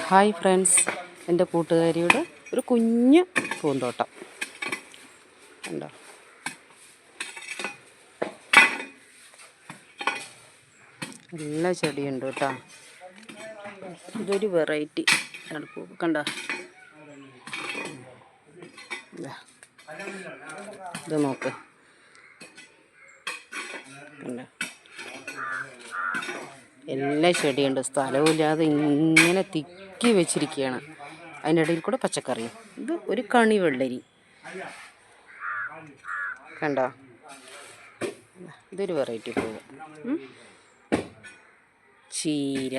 Hi friends, എൻ്റെ കൂട്ടുകാരിയുടെ ഒരു കുഞ്ഞ് പൂന്തോട്ടം ഉണ്ടോ? എല്ലാ ചെടിയുണ്ട് കേട്ടോ. ഇതൊരു വെറൈറ്റി പൂ കണ്ടോ? ഇത് നോക്ക് കണ്ടോ, എല്ലാ ചെടിയുണ്ട്. സ്ഥലമില്ലാതെ ഇങ്ങനെ തിക്കി വെച്ചിരിക്കുകയാണ്. അതിൻ്റെ ഇടയിൽ കൂടെ പച്ചക്കറിയും. ഇത് ഒരു കണി വെള്ളരി കണ്ടോ? ഇതൊരു വെറൈറ്റി പൂവ്. ചീര,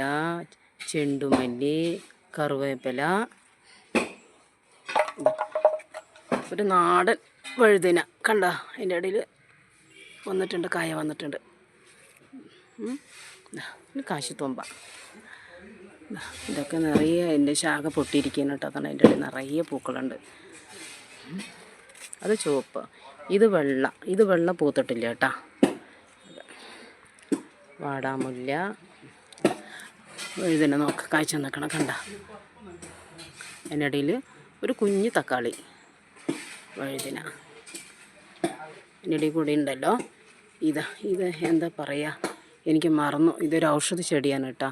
ചെണ്ടുമല്ലി, കറുവേപ്പില, ഒരു നാടൻ വഴുതന കണ്ടോ? അതിൻ്റെ ഇടയിൽ വന്നിട്ടുണ്ട്, കായ വന്നിട്ടുണ്ട്. കാശിത്തുമ്പ ഇതൊക്കെ നിറയെ എൻ്റെ ശാഖ പൊട്ടിയിരിക്കുന്നു കേട്ടോ. അതാണ് അതിൻ്റെ ഇടയിൽ നിറയെ പൂക്കളുണ്ട്. അത് ചുവപ്പ്, ഇത് വെള്ള. ഇത് വെള്ള പൂത്തിട്ടില്ല കേട്ടോ. വാടാമുല്ല, വഴുതന നോക്ക് കാഴ്ച നിൽക്കണം കണ്ട. അതിൻ്റെ ഇടയിൽ ഒരു കുഞ്ഞ് തക്കാളി, വഴുതന അതിൻ്റെ ഇടയിൽ കൂടി ഉണ്ടല്ലോ. ഇത് എന്താ പറയുക, എനിക്ക് മറന്നു. ഇതൊരു ഔഷധ ചെടിയാണ് കേട്ടോ.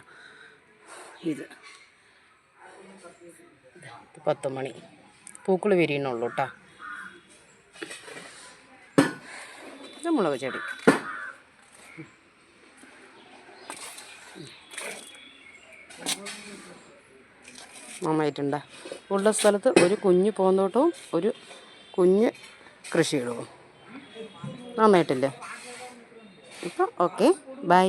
ഇത് 10 മണി പൂക്കൾ വിരിയണുള്ളൂ കേട്ടോ. ഇത് മുളക് ചെടി. നന്നായിട്ടുണ്ട്. ഉള്ള സ്ഥലത്ത് ഒരു കുഞ്ഞ് പൂന്തോട്ടവും ഒരു കുഞ്ഞ് കൃഷിയിടവും. നന്നായിട്ടില്ലേ? ഇപ്പം ഓക്കെ, ബൈ.